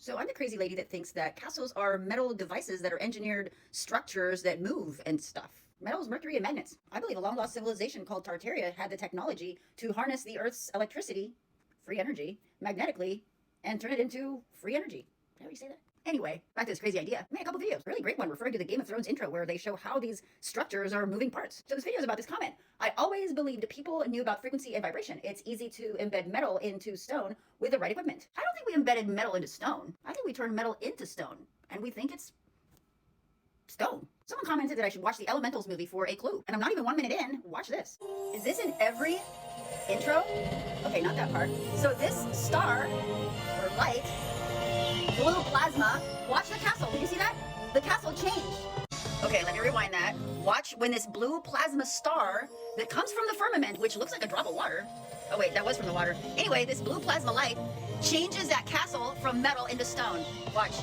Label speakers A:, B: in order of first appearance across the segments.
A: So I'm the crazy lady that thinks that castles are metal devices that are engineered structures that move and stuff. Metals, mercury, and magnets. I believe a long lost civilization called Tartaria had the technology to harness the Earth's electricity, free energy, magnetically, and turn it into free energy. Did I already say that? Anyway, back to this crazy idea. I made a couple videos. A really great one referring to the Game of Thrones intro where they show how these structures are moving parts. So this video is about this comment. I always believed people knew about frequency and vibration. It's easy to embed metal into stone with the right equipment. I don't think we embedded metal into stone. I think we turned metal into stone. And we think it's stone. Someone commented that I should watch the Elementals movie for a clue. And I'm not even 1 minute in. Watch this. Is this in every intro? Okay, not that part. So this star, or light, blue plasma, watch the castle. Did you see that? The castle changed. Okay, let me rewind that. Watch when this blue plasma star that comes from the firmament, which looks like a drop of water. Oh wait, that was from the water. Anyway, this blue plasma light changes that castle from metal into stone. Watch.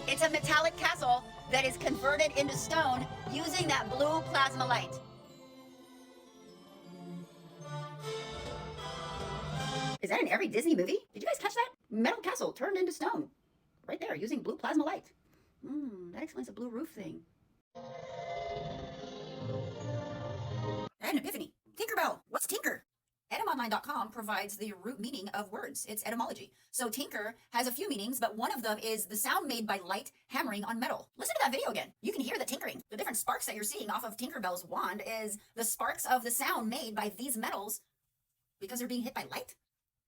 A: It's a metallic castle that is converted into stone using that blue plasma light. Is that in every Disney movie? Did you guys catch that? Metal castle turned into stone. Right there, using blue plasma light. That explains the blue roof thing. I had an epiphany. Tinkerbell. What's tinker? Etymonline.com provides the root meaning of words. It's etymology. So tinker has a few meanings, but one of them is the sound made by light hammering on metal. Listen to that video again. You can hear the tinkering. The different sparks that you're seeing off of Tinkerbell's wand is the sparks of the sound made by these metals because they're being hit by light.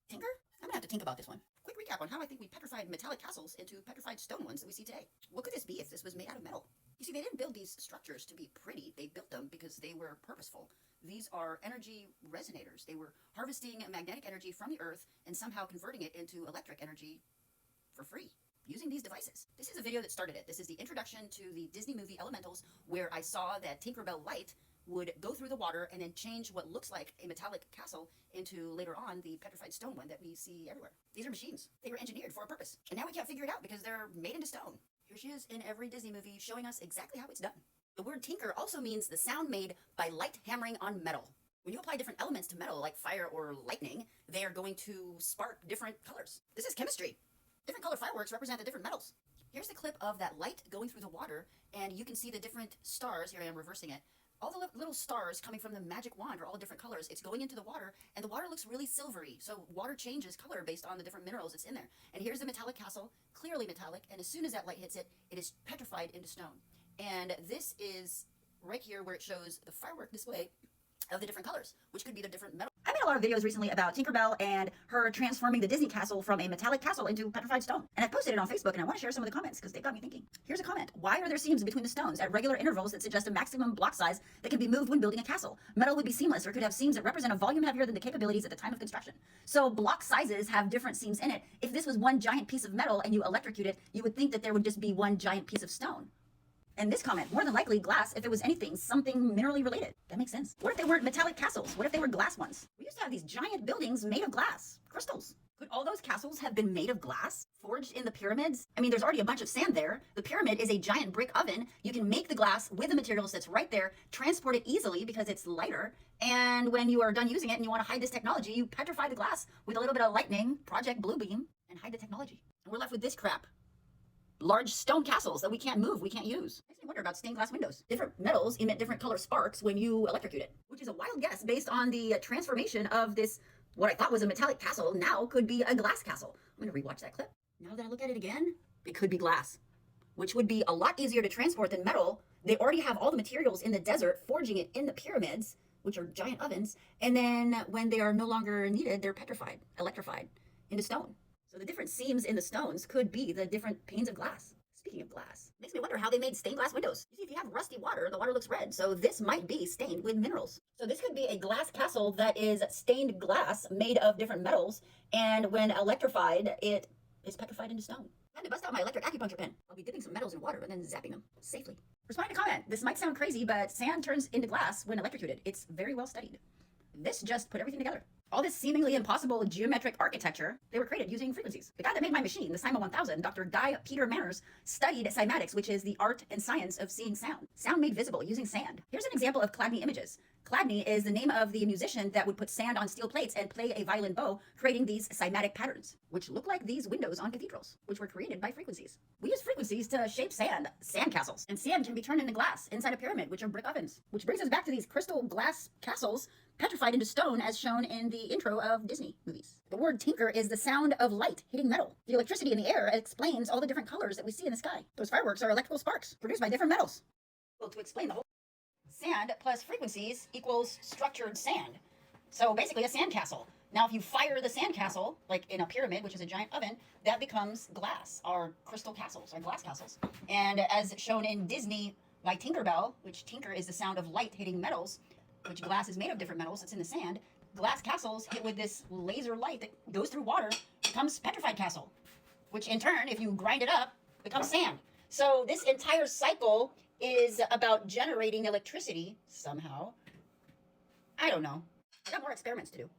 A: Tinker? I'm gonna have to think about this one. Quick recap on how I think we petrified metallic castles into petrified stone ones that we see today. What could this be if this was made out of metal? You see, they didn't build these structures to be pretty. They built them because they were purposeful. These are energy resonators. They were harvesting magnetic energy from the earth and somehow converting it into electric energy for free using these devices. This is a video that started it. This is the introduction to the Disney movie Elementals, where I saw that Tinkerbell light would go through the water and then change what looks like a metallic castle into, later on, the petrified stone one that we see everywhere. These are machines. They were engineered for a purpose. And now we can't figure it out because they're made into stone. Here she is in every Disney movie showing us exactly how it's done. The word tinker also means the sound made by light hammering on metal. When you apply different elements to metal, like fire or lightning, they are going to spark different colors. This is chemistry. Different color fireworks represent the different metals. Here's the clip of that light going through the water, and you can see the different stars. Here I am reversing it. All the little stars coming from the magic wand are all different colors. It's going into the water, and the water looks really silvery. So water changes color based on the different minerals that's in there. And here's the metallic castle, clearly metallic, and as soon as that light hits it, it is petrified into stone. And this is right here where it shows the firework display of the different colors, which could be the different metal. I made a lot of videos recently about Tinkerbell and her transforming the Disney castle from a metallic castle into petrified stone. And I posted it on Facebook, and I want to share some of the comments because they got me thinking. Here's a comment. Why are there seams between the stones at regular intervals that suggest a maximum block size that can be moved when building a castle? Metal would be seamless or could have seams that represent a volume heavier than the capabilities at the time of construction. So block sizes have different seams in it. If this was one giant piece of metal and you electrocute it, you would think that there would just be one giant piece of stone. And this comment, more than likely glass if it was anything, something minerally related. That makes sense. What if they weren't metallic castles? What if they were glass ones? We used to have these giant buildings made of glass, crystals. Could all those castles have been made of glass, forged in the pyramids? I mean, there's already a bunch of sand there. The pyramid is a giant brick oven. You can make the glass with the materials that's right there, transport it easily because it's lighter. And when you are done using it and you want to hide this technology, you petrify the glass with a little bit of lightning, Project Bluebeam, and hide the technology. And we're left with this crap. Large stone castles that we can't move, we can't use. Makes me wonder about stained glass windows. Different metals emit different color sparks when you electrocute it, which is a wild guess based on the transformation of this, what I thought was a metallic castle, now could be a glass castle. I'm gonna rewatch that clip. Now that I look at it again, it could be glass, which would be a lot easier to transport than metal. They already have all the materials in the desert, forging it in the pyramids, which are giant ovens, and then when they are no longer needed, they're petrified, electrified into stone. So the different seams in the stones could be the different panes of glass. Speaking of glass, makes me wonder how they made stained glass windows. You see, if you have rusty water, the water looks red. So this might be stained with minerals. So this could be a glass castle that is stained glass made of different metals. And when electrified, it is petrified into stone. I had to bust out my electric acupuncture pen. I'll be dipping some metals in water and then zapping them safely. Respond to comment. This might sound crazy, but sand turns into glass when electrocuted. It's very well studied. This just put everything together. All this seemingly impossible geometric architecture, they were created using frequencies. The guy that made my machine, the Cyma 1000, Dr. Guy Peter Manners, studied cymatics, which is the art and science of seeing sound. Sound made visible using sand. Here's an example of Chladni images. Chladni is the name of the musician that would put sand on steel plates and play a violin bow, creating these cymatic patterns, which look like these windows on cathedrals, which were created by frequencies. We use frequencies to shape sand castles, and sand can be turned into glass inside a pyramid, which are brick ovens, which brings us back to these crystal glass castles petrified into stone as shown in the intro of Disney movies. The word tinker is the sound of light hitting metal. The electricity in the air explains all the different colors that we see in the sky. Those fireworks are electrical sparks produced by different metals. Well, to explain the whole sand plus frequencies equals structured sand. So basically a sandcastle. Now, if you fire the sandcastle, like in a pyramid, which is a giant oven, that becomes glass, or crystal castles, or glass castles. And as shown in Disney by Tinkerbell, which tinker is the sound of light hitting metals, which glass is made of different metals, it's in the sand, glass castles hit with this laser light that goes through water, becomes petrified castle, which in turn, if you grind it up, becomes sand. So this entire cycle is about generating electricity somehow. I don't know. I got more experiments to do.